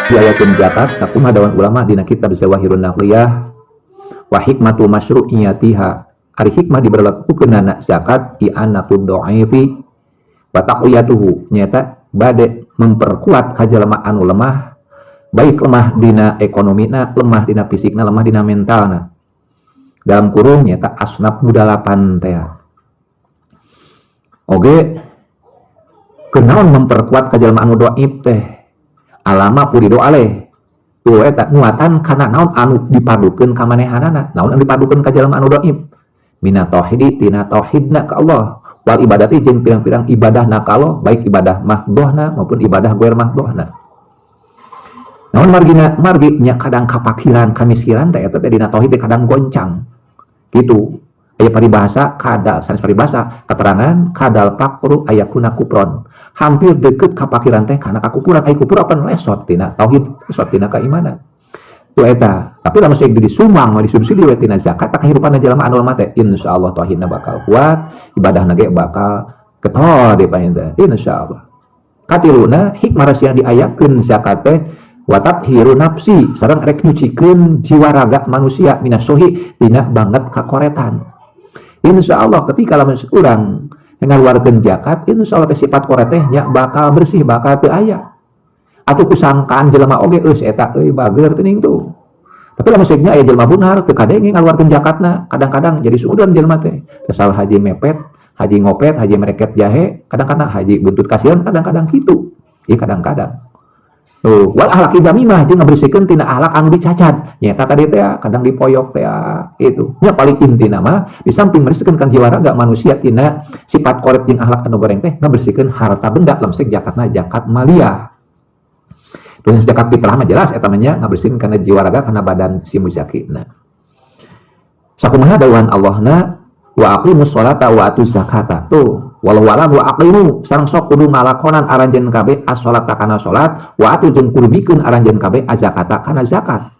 diayakeun zakat sakumaha dawan ulama dina kitab Zawahirun Naqliyah wa hikmatu masyru'iyatiha ari hikmah diberlakukeunana zakat i'anatud dha'ifi wa taqwiyatuhu nyata bade memperkuat kajalema anu lemah, baik lemah dina ekonomina, lemah dina fisikna, lemah dina mentalna. Dalam kurung nyata asnaf nu 8 teh. Oge kenaon memperkuat kajalema anu dhaif teh? Alama purido aleh. Tuh eta nguatan kana naon anu dipadukeun ka manehanana, naon anu dipadukeun ka jalema anu dhaif. Mina tauhid tina tauhidna ka Allah. Wal ibadati jeung pirang-pirang ibadahna ka Allah, baik ibadah mahdhohna maupun ibadah ghair mahdhohna. Namun margi nya kadang kapakiran kamiskiran teh eta teh dina tauhid teh kadang goncang. Kitu. Aya paribahasa kadal sanes paribahasa keterangan kadal pakru ayakuna kupron. Hampir deukeut kapakiran teh kana kakupuran aya kupur apa lesot tina tauhid, lesot tina keimanan. Tu eta, tapi lamun saeutik disumang mah disubsidi we tina zakat tak kahirupan jalema anu lemah teh insyaallah tauhidna bakal kuat, ibadahna ge bakal ketol di pain teh insyaallah. Katiluna hikmah rahasia diayakeun zakat teh wa tathiru nafsi sareng rek nyucikeun jiwa raga manusia minasohi tina banget kakoretan. Insyaallah ketika lamun urang ngaluarkeun zakat insyaallah teh sifat koret teh nya bakal bersih, bakal teu aya. Atuh kusangkaan jelema oge eus eta euy bager teuning tuh. Tapi lamun seukna aya jelema beunghar teu kadenge ngaluarkeun zakatna, kadang-kadang jadi suudan jelema teh. Asal haji mepet, haji ngopet, haji mereket jahe, kadang-kadang haji buntut kasihan, kadang-kadang kitu. Ieu kadang-kadang. Tuh, wal ahlak idamimah jeung ngabersihkeun tina ahlak anu dicacat. Nya eta tadi teh kadang dipoyok teh itu. Nya paling intina mah di samping membersihkeun kan jiwa raga manusia tina sifat koret jeung ahlak anu goreng teh ngabersihkeun harta benda lemsek zakatna zakat maliyah. Terus zakat fitrah mah jelas eta mah nya ngabersihkeun kana jiwa raga kana badan si muzakina. Sakumaha dawuhan Allahna wa aqimus sholata wa atuz zakata. Tuh, walau alam wa aqimu sareng sok kudu ngalakonan aranjeun kabeh as-sholata kana salat wa atu jeung kudu bikeun aranjeun kabeh az-zakata kana zakat.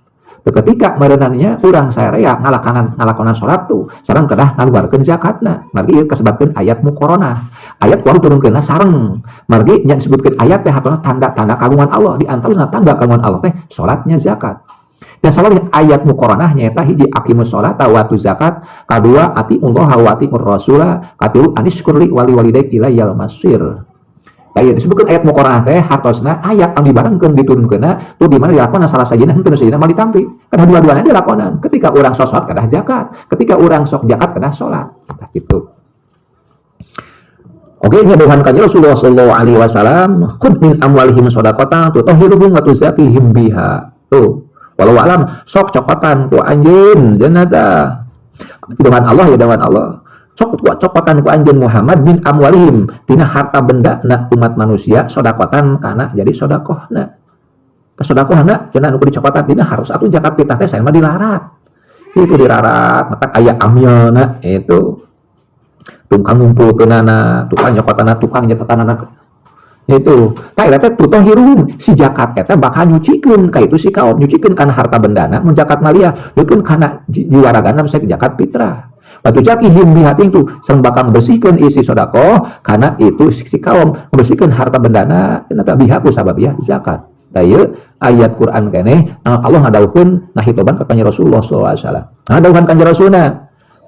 Teu ketika meureunannya urang saarea ngalakonan salat tuh sareng kedah ngaluarkeun zakatna. Margi ieu kasebutkeun ayat muqaranah. Ayat kudu turunkeunna sareng. Margi nya disebutkeun ayat teh hatona tanda-tanda kagungan Allah, di antarana tanda kagungan Allah teh salatnya zakat. Dan salat ayat muqaranah nyaeta hiji aqimus sholata wa atuz zakat, kadua atiullaha wa atiur rasula, katilu anishkurli wali walidayk ilayal masir. Aya disebutkeun ayat muqaranah teh hartosna ayat anu dibarengkeun diturunkeunna tuh di mana dilakonan salah sajina henteu sajina mah ditampi. Kana dua-duana dilakonan. Ketika urang sok salat kadah zakat, ketika urang sok zakat kadah salat. Tah kitu. Oke, nyaduhan kanjeng Rasulullah sallallahu alaihi wasallam, khudh min amwalihim shadaqatan tutahhiruhum wa tuzakkihim biha. Tuh. Walau alam sok cokotan ku anjeun jenata. Dengan Allah ya dengan Allah. Sok cokotan ku anjeun Muhammad bin amwalihim tina harta benda na umat manusia sedekatan kana jadi sedekahna. Sedekahna cenah nu dicokotan tina harus atuh zakat fitrah teh sae mah dilarat. Itu dirarat matak aya amyana itu. Tukang ngumpulkeunana, tukang nyokotanna, tukang nyetetanana itu ta eta teh tutahhiruhum si zakat eta bakal nyucikeun ka itu si kaum nyucikeun kana harta bendana mun zakat maliyah nyucikeun kana jiwa ragana misalnya zakat fitrah batu zakihim bihating tuh sareng bakal bersihkeun isi sedekah kana itu si kaum bersihkeun harta bendana cenah biha ku sababiyah zakat. Da ieu ayat Quran keneh Allah ngadawukeun ngahitoban ka kanjeng Rasulullah sallallahu alaihi wasallam. Ngadawuhan kanjeng Rasulna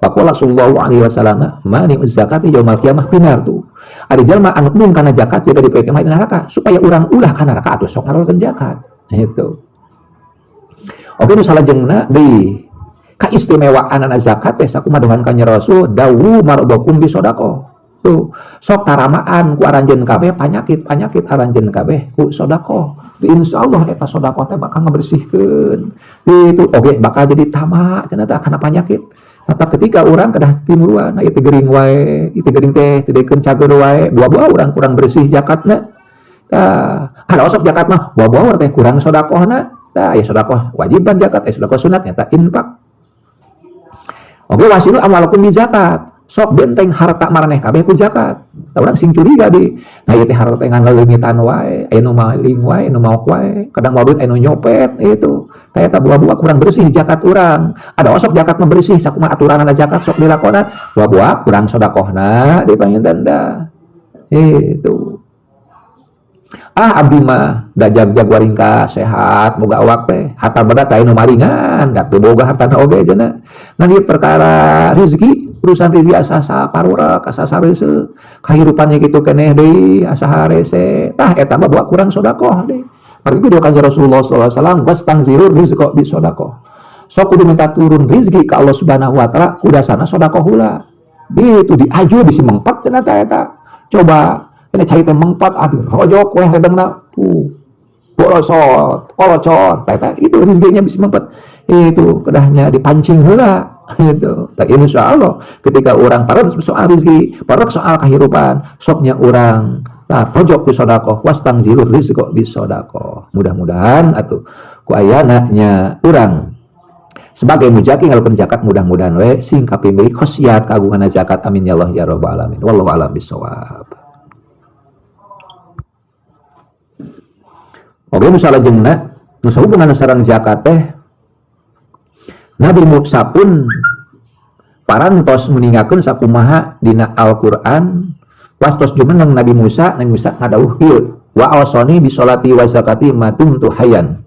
Faqala sallallahu alaihi wasallam mani zakati yaumil qiyamah binar tuh. Ada jalma anu mun kana zakat jaga di poe kiamat neraka supaya urang ulah kana neraka atuh sok ngarokeun zakat. Itu. Oke nu salajengna deui kaistimewaan ana zakat teh sakumaha dohan kanjeng Rasul dawu mardokum bi sedekah. Tuh sok taramaan ku aranjeun kabeh panyakit aranjeun kabeh ku sedekah. Insyaallah eta sedekah teh bakal ngabersihkeun. Itu oge bakal jadi tamak cenah teh kana panyakit. Mata ketika orang kedah timuruan, itu gering wae, itu gering teh, tidak kencager wae, buah-buah orang kurang bersih zakatna. Ada osok zakat mah, buah-buah teh kurang sodakohna. Ya sodakoh wajiban zakat, sodakoh sunatnya tak infak. Oke wasilu amalakum bi zakat. Sok benteng harta maraneh kabeh ku zakat. Urang sing curiga di. Nah ieu teh harta teh ngaleungitan wae, aya nu maling wae, anu maok wae, kadang maudut aya nu nyopet itu. Tah eta buah-buah kurang bersih zakat urang. Ada osok zakat mah bersih sakumaha aturanna zakat sok dilakonan. Buah-buah kurang sedekahna dipanginten da. Itu. Abdi mah da jag-jag waringka sehat boga awak teh harta beda teh nu maringan da teu boga hartana oge cenah ngan ieu perkara rezeki urusan rezeki asa saparura asa sareuseu kahirupannya kitu keneh deui asa harese tah eta mah bawa kurang sedekah deui mari video kanjeng Rasulullah sallallahu alaihi wasallam wastangzirur rizqa bi sedekah sok kudu minta turun rezeki ka Allah Subhanahu wa taala kudasana sedekah heula gitu diaju bisi mengpat cenah eta coba ini cai teh mengpat aduh rojok weh redengna tuh kolocot itu rezekinya bisa mengpat itu kedahnya dipancing heula gitu tak insyaallah ketika orang parek soal rezeki parek soal kehidupan soknya orang rojok ku sedekah wastangzirur rizqa bis sedekah mudah-mudahan atuh ku ayeuna urang sebagai mujaki ngalakeun zakat mudah-mudahan we sing kapimilih khosiat kagungan zakat amin ya Allah ya rabbal alamin wallahu a'lam bishawab. Oke misalnya jengna nusa hubungan sareng zakat teh Nabi Musa pun parantos meninggalkan sakumaha dina Al-Quran wastos jumeneng Nabi Musa ngadawuh kieu wa awsani bi sholati wa zakati madum tuhayan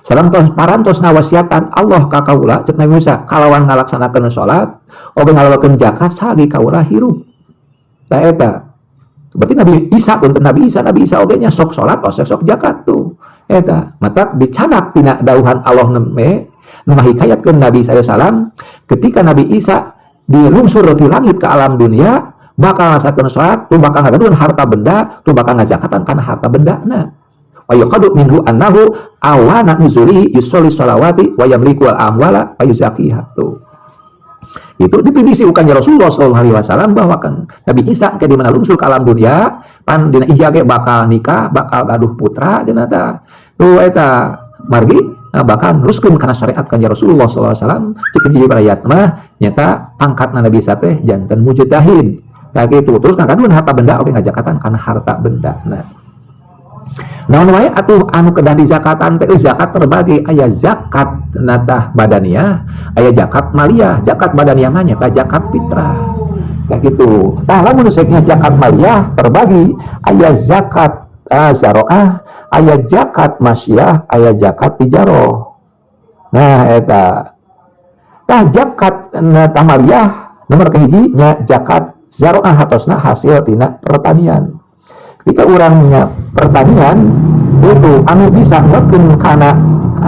sareng tos parantos ngawasiatan Allah ka kaula cek Nabi Musa kalawan ngalaksanakeun salat oge ngalakeun zakat sagi kaula hirup tah eta berarti Nabi Isa oge nya sok salat sok zakat tuh eta mata dicanak tina dauhan Allah neme nu mahikayatkeun Nabi sallallahu ketika Nabi Isa dilungsur ti langit ke alam dunia bakal ngasakeun salat tuh bakal ngagaduhan harta benda tuh bakal ngazakatan kana harta bendana wa yuqadu minhu annahu awana nuzuli yusolli sholawati wa yamliku al amwala wa yuzakiha tuh itu diprediksi ukannya Rasulullah SAW bahwa kan Nabi Isa ke dimana lungsul ke alam dunia pan dina ihya ge bakal nikah bakal gaduh putra dina ta tuh eta margi bakal neruskeun kana syariat kanjeng Rasulullah SAW cik hiji ayat mah nyata pangkatna Nabi Isa teh janten mujtahid tah kitu terus ngagaduhan harta benda oke ngajakatan kana harta benda naon wae atuh anu kedah di zakatan teh zakat terbagi aya zakat natah badaniyah aya zakat maliyah zakat badaniyah mah nyata zakat fitrah kayak gitu tah lamun saeukeun zakat maliyah terbagi aya zakat zaroah aya zakat masyiyah aya zakat tijaroh nah eta tah zakat natah maliyah nomor kahiji nya zakat zaroah hatosna hasil tina pertanian ketika orangnya pertanian itu anu bisa ngeukeun kana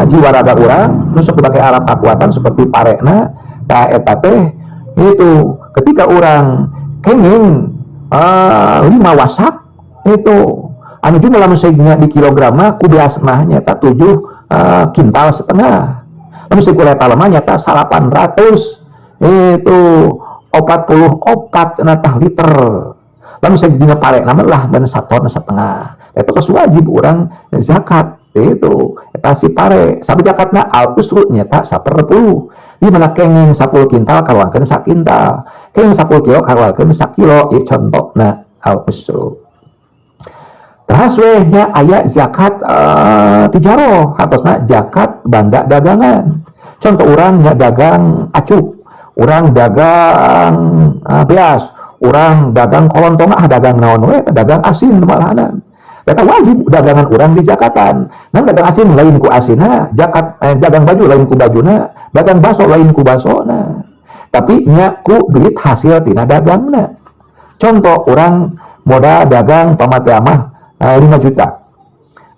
jiwa raga urang nu sok dipake alat kakuatan seperti parekna ta eta teh itu ketika orang kenging 5 wasak itu anu jumlah lamun saeugeuna di kilograma ku beas mah nyata 7 kintal setengah lamun saeugeuna eta lemah nyata 800 itu 44 natah liter lamun saeugeuna pare nama lah dan 1,5 ton eta tos wajib urang zakat itu eta si pare sabe zakatna al usru nyata 1/10 di mana kenging 10 kintal kaluarkeun 1 kintal kenging 10 kilo kaluarkeun 1 kilo ieu contona al usru terus we nya aya zakat tijaroh hatosna zakat banda dagangan contoh urang nya dagang acuk urang dagang beas urang dagang kolontong dagang naon we dagang asin malahan eta wajib dagangan urang di zakatan ngan dagang asin lain ku asinna zakat dagang baju lain ku bajuna dagang baso lain ku basona tapi nya ku duit hasil tina dagangna contoh urang moda dagang pamate mah 5 juta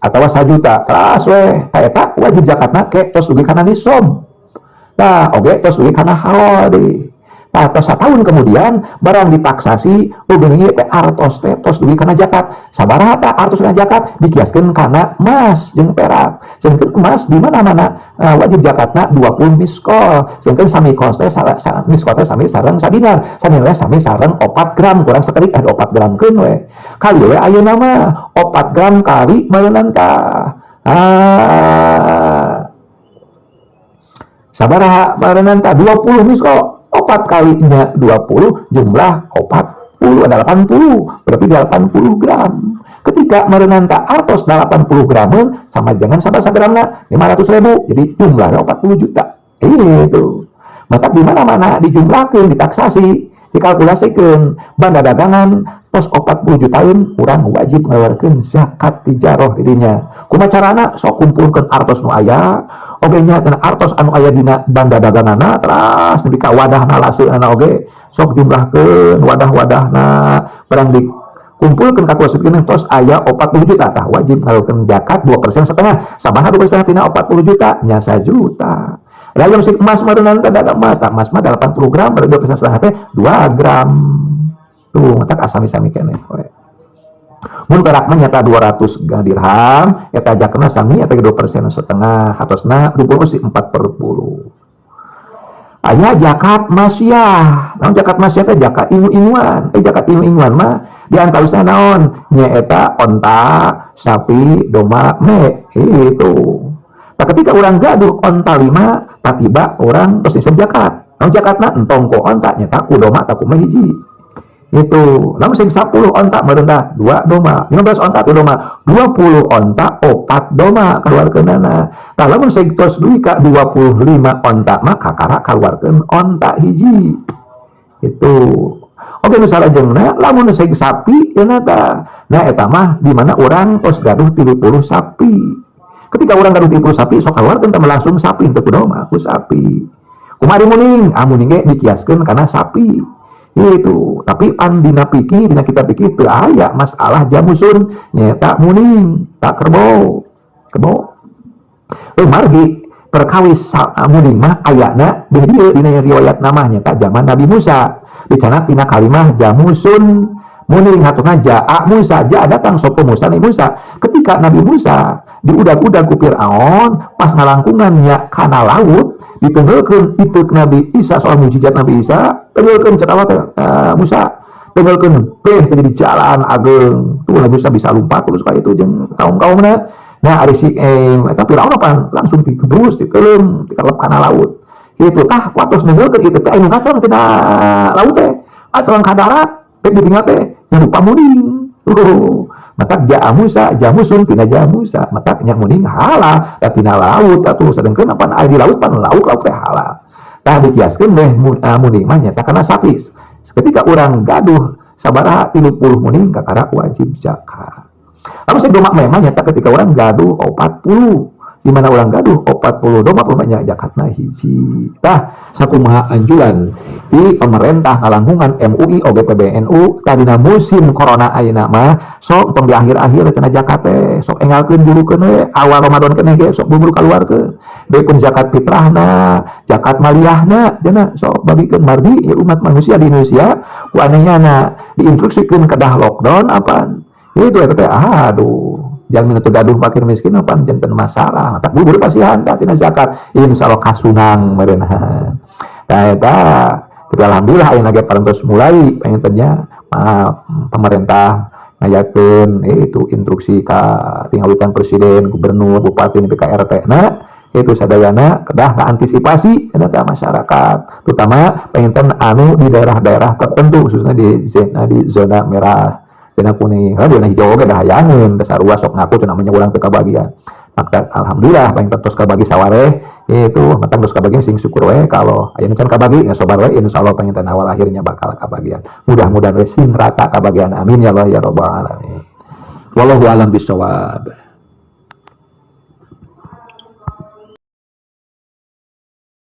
atawa 1 juta terus we eta wajib zakatna ke tos dugi kana nisab nah oge tos dugi kana halal deui nah, tos tahun kemudian barang ditaksasi beungeung teh artos teh tos dugi kana zakat sabaraha tah artos kana zakat dikiaskeun kana emas jeung perak sehingga emas di mana-mana wajib zakatna 20 miskol sehingga sami kos teh miskol teh sami sareng sadinar sanilai sami sareng 4 gram kurang sakedik 4 gram keun we kali we ayeuna mah 4 gram kali meureun tah sabaraha meureun tah 20 miskol 4 kalinya 20 jumlah 40 ada 80 berarti 80 gram ketika merenanta artos 80 gram sama jangan sabar gramna 500.000 jadi jumlahnya 40 juta itu maka di mana-mana dijumlahkeun ditaksasi dikalkulasikan banda dagangan tos 40 jutaan urang wajib ngaluarkeun zakat tijaroh dirinya. Kumaha carana? Sok kumpulkeun artos nu aya oge nya cenah artos anu aya dina banda daganganna teras nepi ka wadahna laseunna oge sok jumlahkeun wadah-wadahna barang dikumpulkeun kakuasikeun tos aya 40 juta tah wajib ngaluarkeun zakat 2% setengah. Sabaraha 2% tina 40 juta? Nya 1 juta. Lalu si emas mah teh ada emas, emas mah 80 gram berarti 2% setengah teh 2 gram. Tuh, matak asami-sami keneh we. Mun perak mah nyata 200 dirham, eta jakna sami eta 2% setengah, hatosna rupul si 4/10. Aya zakat masyah. Naon zakat masyah teh zakat ingu-inguan. Zakat ingu-inguan mah diantarosna naon? Nyaeta onta, sapi, domba, me. Itu. Nah, ketika orang gaduh onta 5, tiba orang terus isep zakat. Naon zakatna? Entong ko onta nyata ku domba tak ku hiji. Itu lamun sing 10 onta merendah 2 domba, 15 onta 1 domba, 20 onta 4 domba keluarkeunana. Tah lamun sing tos duwi ka 25 onta mah kakara keluarkeun onta hiji. Itu oke misalnya jengna lamun sing sapi euna tah. Nah eta mah di mana urang tos gaduh 30 sapi. Ketika urang gaduh 30 sapi sok keluarkeun teh langsung sapi teu domba ku sapi. Kumaha muning? Muning ge dikiaskeun kana sapi. Itu tapi pan dina pikir dina kita pikir teu aya masalah jamusun nyata muning tak kerbau margi perkawis muning mah ayana di dieu dina riwayat namanya tak zaman Nabi Musa dicanat tina kalimah jamusun muning hatuna jaa Musa jaa datang sapa Musa Nabi Musa ketika Nabi Musa diudag-udag ku Firaun pas ngalangkungannya kana laut ditenggulkeun ituk Nabi Isa soal mujizat Nabi Isa tenggulkeun cekawat Musa tenggulkeun jadi jalan ageng tuh Nabi Musa bisa lompat terus kayak itu jeung kaum-kaumna nah ari si eta Firaun apa langsung dikebrus dikeulem dikalep kana laut kitu tah watos nenggulkeun kitu teh anu ngacang tina laut teh acalan ka darat teh ditinggal teh nya rupa muning matak jaa Musa jamusun tina jamusa matak nya muning halal da tina laut atuh sedengkeun apa aya di laut pan laut teh halal tah dikiaskeun deh muning mah nyata kana sapi ketika urang gaduh sabaraha 30 muning kakara wajib zakat lamun sing domba mah nyata ketika urang gaduh 40 di mana orang gaduh 40 domba pemanya zakatna hiji. Tah sakumaha anjuran di pemerintah kalangkungan MUI oge PBNU tadina musim corona ayeuna mah sok tong di akhir-akhir cenah zakat teh sok enggalkeun julukeun we awal Ramadan keneh ge sok buru kaluarkeun. Beupun zakat fitrahna, zakat maliyahna cenah sok bagikeun margi ya umat manusia di Indonesia ku anehna diinstruksikeun kedah lockdown apaan. Itu eta teh aduh jangan itu gaduh fakir miskin apa jantan masalah tak buru pasihan tak tina zakat insyaallah kasunang meureun nah eta tapi alhamdulillah aya lagi parantos mulai pengennya pemerintah ngayakeun itu instruksi ka tinggawitan presiden gubernur bupati nepi ka RT na itu sadayana kedah antisipasi eta masyarakat terutama pengen anu di daerah-daerah tertentu khususnya di zona merah dina kuning, dina hijau oge dah hayangeun dasar ruas sok ngaku cenah namanya urang teu kabagian. Maka alhamdulillah paling terus kabagi sawareh itu matang terus kabagi sing syukur we kalau aya can kabagi ya sobar we insyaallah pengen awal akhirnya bakal kabagian. Mudah-mudahan we sing rata kabagian amin ya Allah ya rabbal alamin. Wallahu a'lam bishawab.